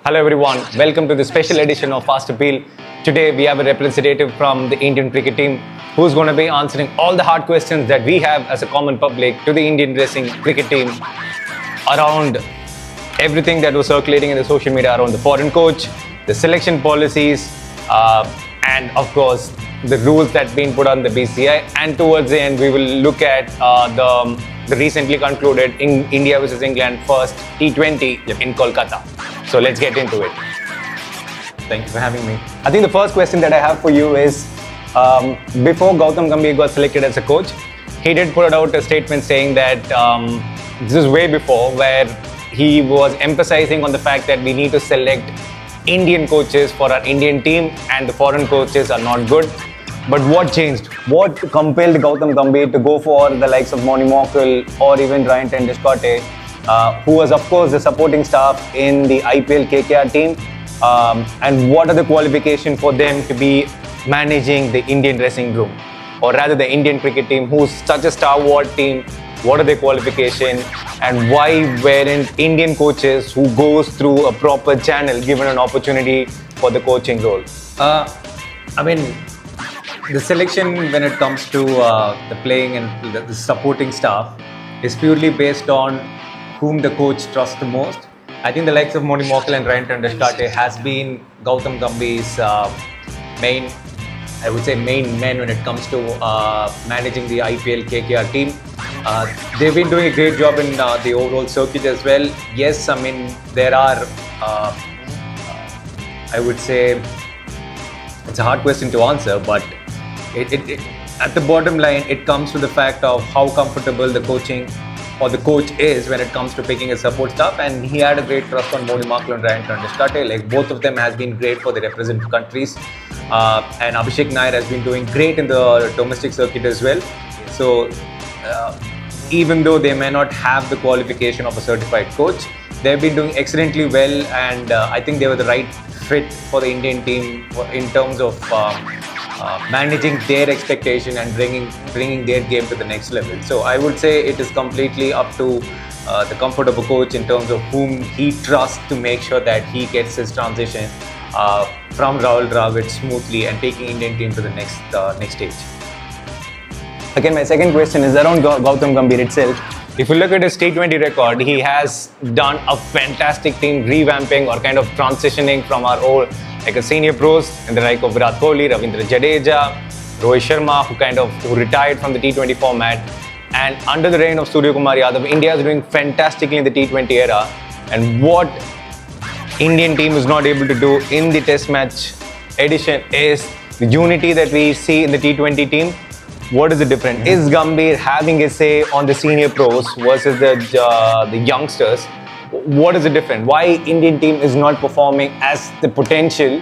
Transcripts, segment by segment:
Hello everyone, welcome to the special edition of Fast Appeal. Today we have a representative from the Indian cricket team who's going to be answering all the hard questions that we have as a common public to the Indian racing cricket team around everything that was circulating in the social media around the foreign coach, the selection policies, and of course the rules that have been put on the BCI. And towards the end we will look at the recently concluded India versus England first T20 in Kolkata. So let's get into it. Thank you for having me. I think the first question that I have for you is, before Gautam Gambhir got selected as a coach, he did put out a statement saying that this is way before, where he was emphasizing on the fact that we need to select Indian coaches for our Indian team and the foreign coaches are not good. But what changed? What compelled Gautam Gambhir to go for the likes of Moni Mokel or even Ryan Tendishkarte, who was of course the supporting staff in the IPL KKR team, and what are the qualifications for them to be managing the Indian dressing room, or rather the Indian cricket team, who's such a stalwart team? What are their qualifications, and why weren't Indian coaches who goes through a proper channel given an opportunity for the coaching role? I mean, the selection when it comes to the playing and the supporting staff is purely based on whom the coach trusts the most. I think the likes of Moni Mokel and Ryan Tendishkarte has been Gautam Gambhir's main men when it comes to managing the IPL KKR team. They've been doing a great job in the overall circuit as well. Yes, I mean, there are, I would say, it's a hard question to answer, but it at the bottom line, it comes to the fact of how comfortable the coaching or the coach is when it comes to picking a support staff, and he had a great trust on Moni Mokel and Ryan Tendishkarte. Like, both of them has been great for the representative countries, and Abhishek Nair has been doing great in the domestic circuit as well. So even though they may not have the qualification of a certified coach, they've been doing excellently well, and I think they were the right fit for the Indian team in terms of managing their expectation and bringing their game to the next level. So I would say it is completely up to the comfort of a coach in terms of whom he trusts to make sure that he gets his transition from Rahul Dravid smoothly and taking Indian team to the next stage. Again, my second question is around Gautam Gambhir itself. If you look at his T20 record, he has done a fantastic thing revamping or kind of transitioning from our old, like a senior pros in the like of Virat Kohli, Ravindra Jadeja, Rohit Sharma, who retired from the T20 format. And under the reign of Suryakumar Yadav, India is doing fantastically in the T20 era. And what Indian team is not able to do in the Test match edition is the unity that we see in the T20 team. What is the difference? Is Gambhir having a say on the senior pros versus the youngsters? What is the difference? Why Indian team is not performing as the potential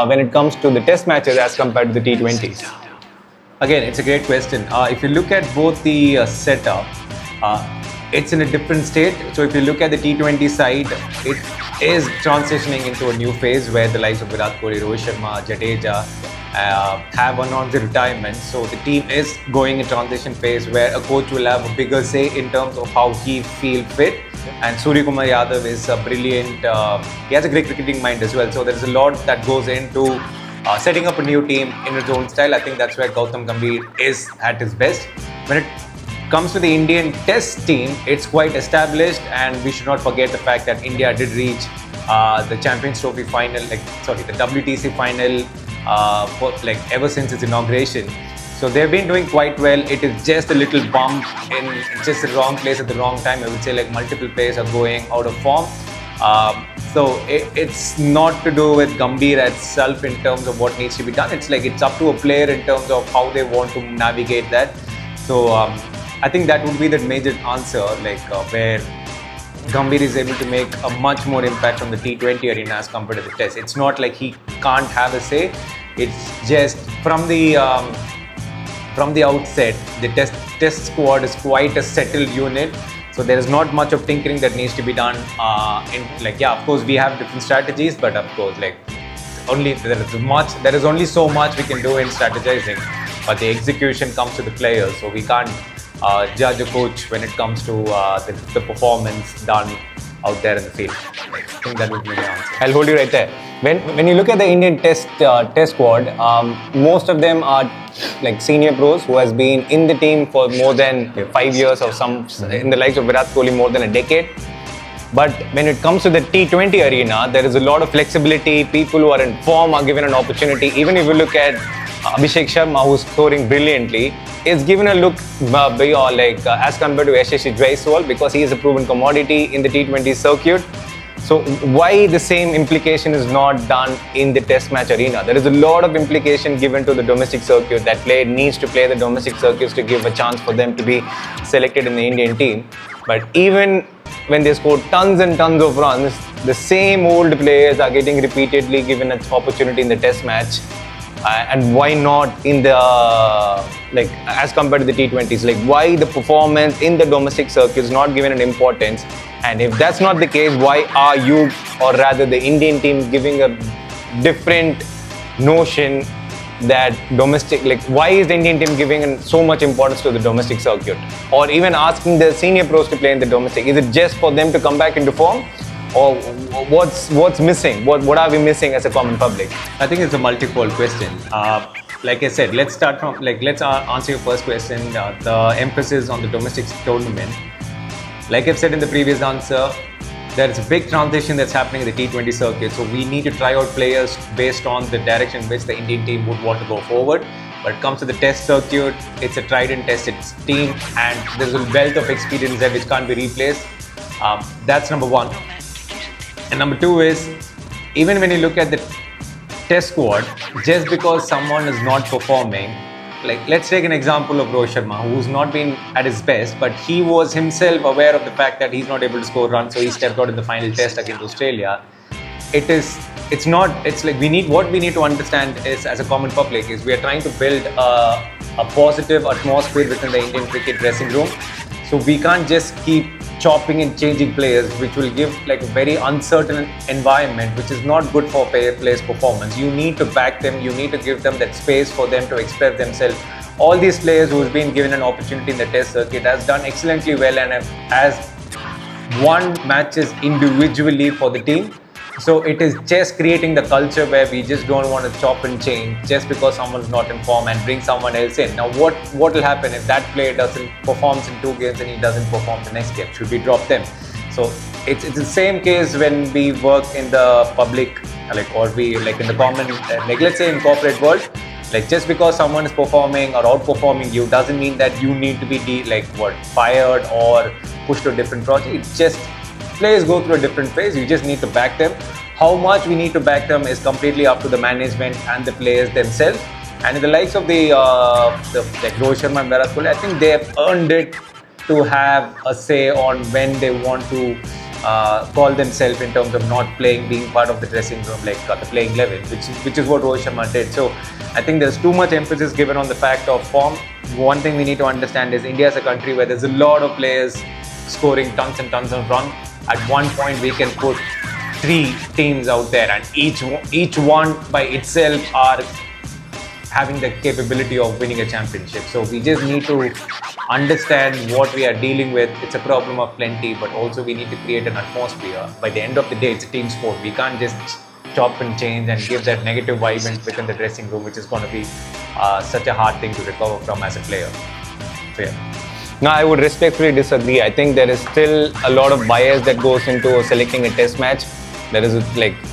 when it comes to the Test matches as compared to the T20s? Again, it's a great question. If you look at both the setup, it's in a different state. So if you look at the T20 side, it is transitioning into a new phase where the likes of Virat Kohli, Rohit Sharma, Jadeja have announced the retirement. So the team is going in transition phase where a coach will have a bigger say in terms of how he feels fit. And Suryakumar Yadav is a brilliant, he has a great cricketing mind as well. So there's a lot that goes into setting up a new team in his own style. I think that's where Gautam Gambhir is at his best. When it comes to the Indian Test team, it's quite established, and we should not forget the fact that India did reach the Champions Trophy final, the WTC final ever since its inauguration. So they've been doing quite well. It is just a little bump in just the wrong place at the wrong time. I would say like multiple players are going out of form. So it's not to do with Gambhir itself in terms of what needs to be done. It's up to a player in terms of how they want to navigate that. So I think that would be the major answer, where Gambhir is able to make a much more impact on the T20 arena as compared to the Test. It's not like he can't have a say. It's just from the outset, the test squad is quite a settled unit. So there is not much of tinkering that needs to be done. Of course, we have different strategies, but of course, there is only so much we can do in strategizing. But the execution comes to the players, so we can't judge a coach when it comes to the performance done out there in the field. I think that would be the answer. I'll hold you right there. When you look at the Indian test squad, most of them are like senior pros who has been in the team for more than 5 years or some in the likes of Virat Kohli more than a decade. But when it comes to the T20 arena, there is a lot of flexibility. People who are in form are given an opportunity. Even if you look at Abhishek Sharma, who's scoring brilliantly, is given a look beyond, as compared to Yashasvi Jaiswal, because he is a proven commodity in the T20 circuit. So why the same implication is not done in the test match arena? There is a lot of implication given to the domestic circuit. That player needs to play the domestic circuits to give a chance for them to be selected in the Indian team. But even when they score tons and tons of runs, the same old players are getting repeatedly given an opportunity in the test match. And why not in the, as compared to the T20s? Like, why the performance in the domestic circuit is not given an importance? And if that's not the case, why are you, or rather the Indian team, giving a different notion that domestic, why is the Indian team giving so much importance to the domestic circuit? Or even asking the senior pros to play in the domestic? Is it just for them to come back into form? Or what's missing? What are we missing as a common public? I think it's a multi-fold question. Like I said, let's start from, let's answer your first question, the emphasis on the domestic tournament. Like I've said in the previous answer, there is a big transition that's happening in the T20 circuit. So we need to try out players based on the direction in which the Indian team would want to go forward. But it comes to the test circuit, it's a tried and tested team, and there's a wealth of experience there which can't be replaced. That's number one. And number two is, even when you look at the test squad, just because someone is not performing, let's take an example of Rohit Sharma, who's not been at his best, but he was himself aware of the fact that he's not able to score runs, so he stepped out in the final test against Australia. We need to understand is, as a common public, is we are trying to build a positive atmosphere within the Indian cricket dressing room. So we can't just keep chopping and changing players, which will give a very uncertain environment, which is not good for players' performance. You need to back them. You need to give them that space for them to express themselves. All these players who's been given an opportunity in the test circuit has done excellently well and has won matches individually for the team. So it is just creating the culture where we just don't want to chop and change just because someone's not in form and bring someone else in. Now what will happen if that player doesn't perform in 2 games and he doesn't perform the next game? Should we drop them? So it's the same case when we work in the public, or we in the common, let's say in corporate world. Just because someone is performing or outperforming you doesn't mean that you need to be fired or pushed to a different project. It's just players go through a different phase. You just need to back them. How much we need to back them is completely up to the management and the players themselves. And in the likes of the Rohit Sharma and Virat Kohli, I think they have earned it to have a say on when they want to call themselves in terms of not playing, being part of the dressing room, the playing 11, which is what Rohit Sharma did. So I think there's too much emphasis given on the fact of form. One thing we need to understand is India is a country where there's a lot of players scoring tons and tons of runs. At one point, we can put 3 teams out there, and each one by itself are having the capability of winning a championship. So we just need to understand what we are dealing with. It's a problem of plenty, but also we need to create an atmosphere. By the end of the day, it's a team sport. We can't just chop and change and give that negative vibe within the dressing room, which is going to be such a hard thing to recover from as a player. So yeah. No, I would respectfully disagree. I think there is still a lot of bias that goes into selecting a test match. There is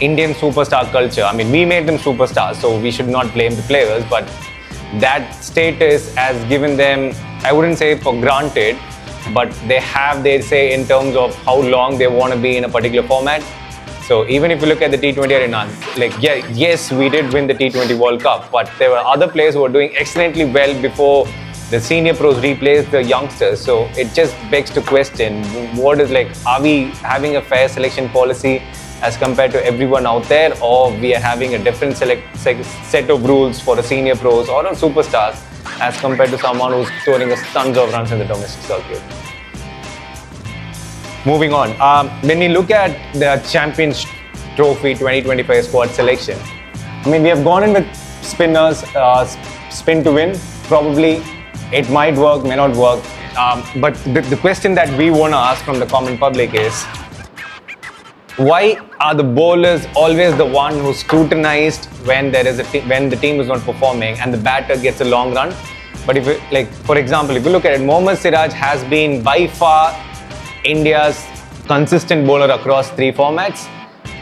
Indian superstar culture. I mean, we made them superstars, so we should not blame the players, but that status has given them, I wouldn't say for granted, but they have their say in terms of how long they want to be in a particular format. So even if you look at the T20 arena, yes, we did win the T20 World Cup, but there were other players who were doing excellently well before the senior pros replaced the youngsters. So it just begs to question, are we having a fair selection policy as compared to everyone out there, or we are having a different set of rules for the senior pros or superstars as compared to someone who's scoring tons of runs in the domestic circuit? Moving on, when we look at the Champions Trophy 2025 squad selection, I mean, we have gone in with spinners, spin to win, probably. It might work, may not work. But the question that we want to ask from the common public is, why are the bowlers always the one who's scrutinized when there is when the team is not performing and the batter gets a long run? But if you, like, for example, if you look at it, Mohammad Siraj has been by far India's consistent bowler across 3 formats.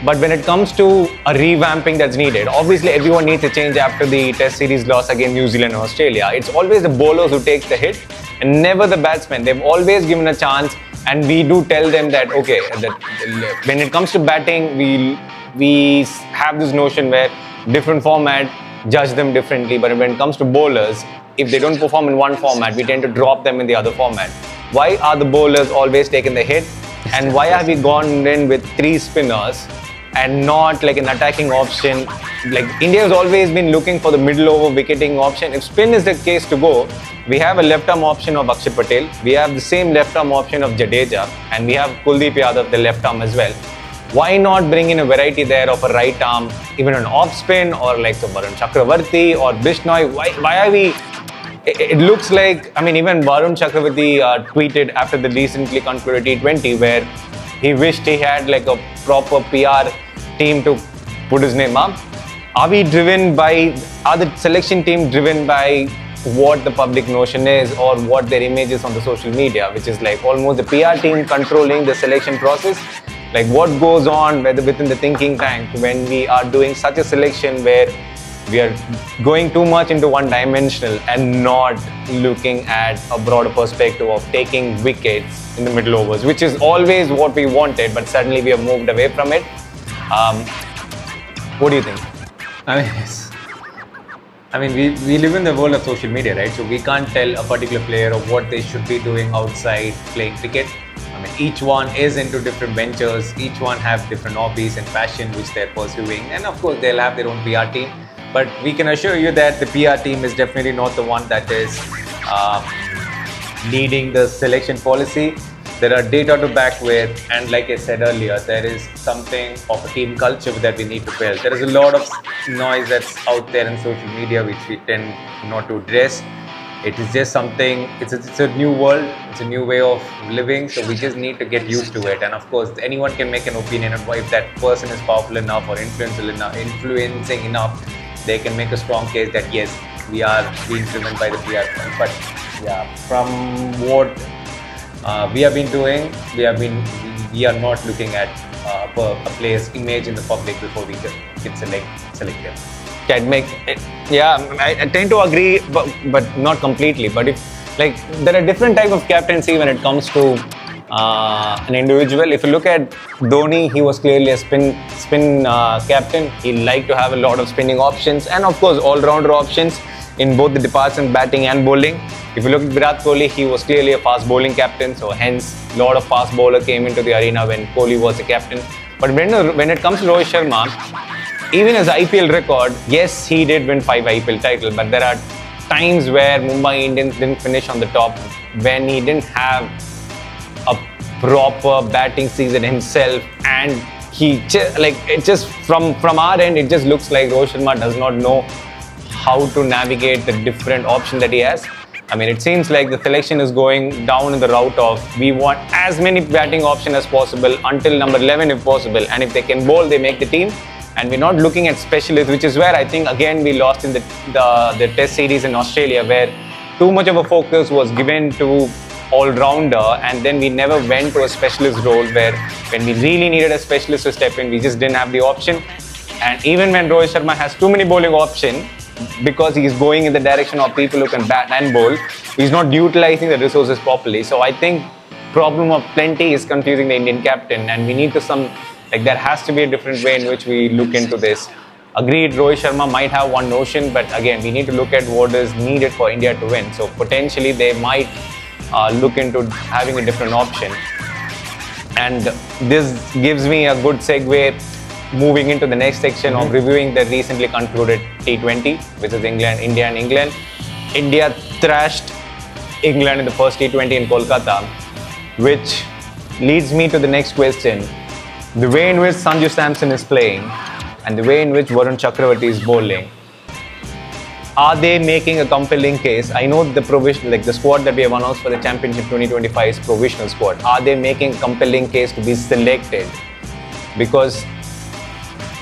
But when it comes to a revamping that's needed, obviously everyone needs a change after the Test series loss against New Zealand and Australia. It's always the bowlers who takes the hit and never the batsmen. They've always given a chance, and we do tell them that okay, that when it comes to batting, we have this notion where different format judge them differently. But when it comes to bowlers, if they don't perform in one format, we tend to drop them in the other format. Why are the bowlers always taking the hit? And why have we gone in with 3 spinners and not like an attacking option? Like India has always been looking for the middle over wicketing option. If spin is the case to go, we have a left arm option of Akshar Patel. We have the same left arm option of Jadeja, and we have Kuldeep Yadav, the left arm as well. Why not bring in a variety there of a right arm, even an off spin, or like the Varun Chakravarthy or Bishnoi? Why are we? It looks like, I mean, even Varun Chakravarthy tweeted after the recently concluded T20 where he wished he had like a proper PR team to put his name up. Are the selection team driven by what the public notion is or what their image is on the social media, which is like almost the PR team controlling the selection process? Like what goes on within the thinking tank when we are doing such a selection where we are going too much into one dimensional and not looking at a broader perspective of taking wickets in the middle overs, which is always what we wanted, but suddenly we have moved away from it. What do you think? I mean, we live in the world of social media, right? So we can't tell a particular player of what they should be doing outside playing cricket. I mean, each one is into different ventures. Each one have different hobbies and passion which they're pursuing. And of course, they'll have their own PR team. But we can assure you that the PR team is definitely not the one that is leading the selection policy. There are data to back with, and like I said earlier, there is something of a team culture that we need to build. There is a lot of noise that's out there in social media which we tend not to address. It is just something, it's a new world, it's a new way of living, so we just need to get used to it. And of course, anyone can make an opinion on if that person is powerful enough or influencing enough. They can make a strong case that yes, we are being driven by the PR. But yeah, from what we have been doing, we are not looking at a player's image in the public before we can select them. I tend to agree, but not completely. But if like there are different types of captaincy when it comes to an individual. If you look at Dhoni, he was clearly a spin captain. He liked to have a lot of spinning options and of course all-rounder options in both the departments, batting and bowling. If you look at Virat Kohli, he was clearly a fast bowling captain, so hence a lot of fast bowler came into the arena when Kohli was the captain. But when it comes to Rohit Sharma, even his IPL record, yes, he did win 5 IPL titles, but there are times where Mumbai Indians didn't finish on the top when he didn't have a proper batting season himself, and it just from our end, it just looks like Rohit Sharma does not know how to navigate the different options that he has. I mean, it seems like the selection is going down in the route of we want as many batting options as possible until number 11 if possible, and if they can bowl, they make the team. And we're not looking at specialists, which is where I think again we lost in the Test series in Australia, where too much of a focus was given to all-rounder, and then we never went to a specialist role where when we really needed a specialist to step in, we just didn't have the option. And even when Rohit Sharma has too many bowling options, because he's going in the direction of people who can bat and bowl, he's not utilizing the resources properly. So I think problem of plenty is confusing the Indian captain, and we need to there has to be a different way in which we look into this. Agreed, Rohit Sharma might have one notion, but again, we need to look at what is needed for India to win. So potentially they might look into having a different option. And this gives me a good segue moving into the next section of reviewing the recently concluded T20, which is India and England. India thrashed England in the first T20 in Kolkata, which leads me to the next question. The way in which Sanju Samson is playing and the way in which Varun Chakravarthy is bowling, are they making a compelling case? I know the the squad that we have announced for the Championship 2025 is provisional squad. Are they making a compelling case to be selected because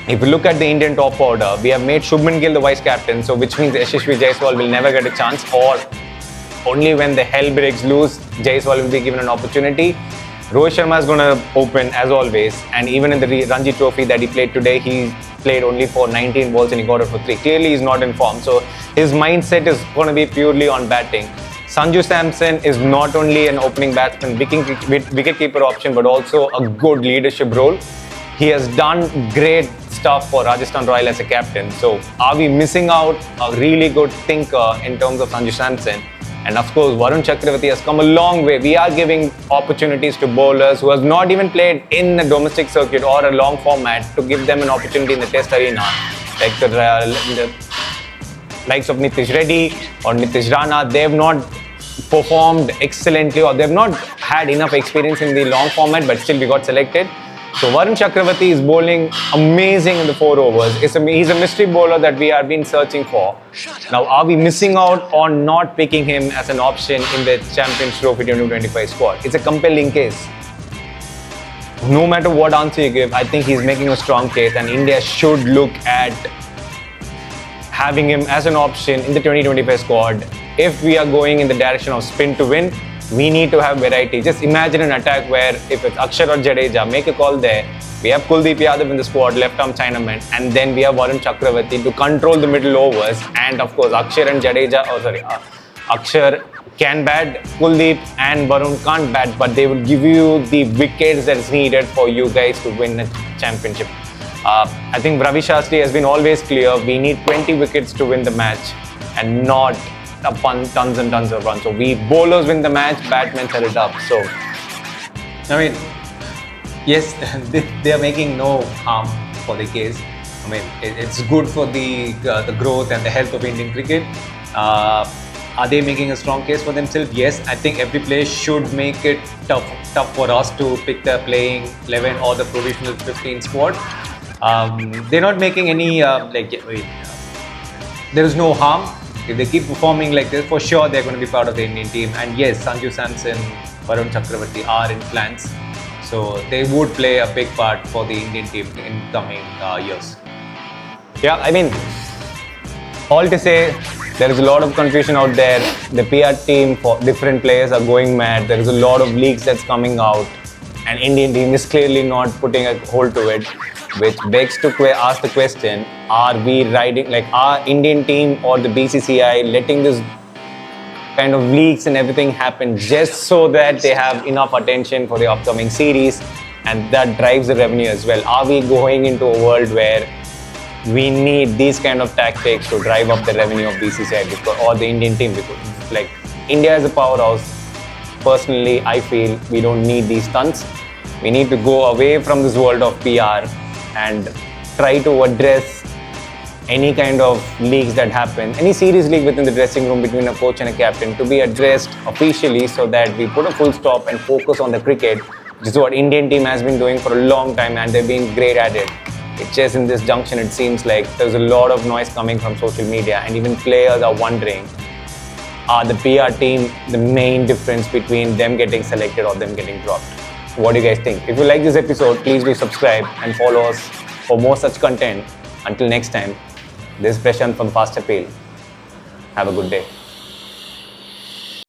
if you look at the Indian top order, we have made Shubman Gill the vice captain, so which means Yashasvi Jaiswal will never get a chance, or only when the hell breaks loose, Jaiswal will be given an opportunity. Rohit Sharma is going to open as always, and even in the Ranji Trophy that he played today, he played only for 19 balls and he got it for 3. Clearly, he's not in form, so his mindset is going to be purely on batting. Sanju Samson is not only an opening batsman, wicket-keeper option, but also a good leadership role. He has done great stuff for Rajasthan Royal as a captain. So, are we missing out a really good thinker in terms of Sanju Samson? And of course, Varun Chakravarthy has come a long way. We are giving opportunities to bowlers who have not even played in the domestic circuit or a long format to give them an opportunity in the test arena. Like the likes of Nitish Reddy or Nitish Rana, they have not performed excellently, or they have not had enough experience in the long format, but still we got selected. So Varun Chakravarthy is bowling amazing in the 4 overs. He's a mystery bowler that we have been searching for. Now, are we missing out on not picking him as an option in the Champions Trophy 2025 squad? It's a compelling case. No matter what answer you give, I think he's making a strong case, and India should look at having him as an option in the 2025 squad. If we are going in the direction of spin to win, we need to have variety. Just imagine an attack where if it's Akshar or Jadeja, make a call there. We have Kuldeep Yadav in the squad, left-arm Chinaman, and then we have Varun Chakravarthy to control the middle overs. And of course, Akshar can bat, Kuldeep and Varun can't bat, but they will give you the wickets that's needed for you guys to win the championship. I think Ravi Shastri has been always clear. We need 20 wickets to win the match, and not tons and tons of runs. So we bowlers win the match, batsmen set it up. So, I mean, yes, they are making no harm for the case. I mean, it's good for the growth and the health of Indian cricket. Are they making a strong case for themselves? Yes, I think every player should make it tough for us to pick the playing 11 or the provisional 15 squad. They're not making any there is no harm. If they keep performing like this, for sure they're going to be part of the Indian team. And yes, Sanju Samson, Varun Chakravarthy are in plans. So they would play a big part for the Indian team in coming years. yeah, I mean, all to say, there is a lot of confusion out there. The PR team for different players are going mad. There is a lot of leaks that's coming out, and Indian team is clearly not putting a hold to it, which begs to ask the question: are we riding, like, our Indian team or the BCCI letting this kind of leaks and everything happen just so that they have enough attention for the upcoming series, and that drives the revenue as well? Are we going into a world where we need these kind of tactics to drive up the revenue of BCCI or the Indian team? Because, like, India is a powerhouse. Personally, I feel we don't need these stunts. We need to go away from this world of PR and try to address any kind of leaks that happen, any serious leak within the dressing room between a coach and a captain, to be addressed officially so that we put a full stop and focus on the cricket, which is what Indian team has been doing for a long time, and they've been great at it. It's just in this junction, it seems like there's a lot of noise coming from social media, and even players are wondering, are the PR team the main difference between them getting selected or them getting dropped? What do you guys think? If you like this episode, please do subscribe and follow us for more such content. Until next time, this is Prashant from Fast Appeal. Have a good day.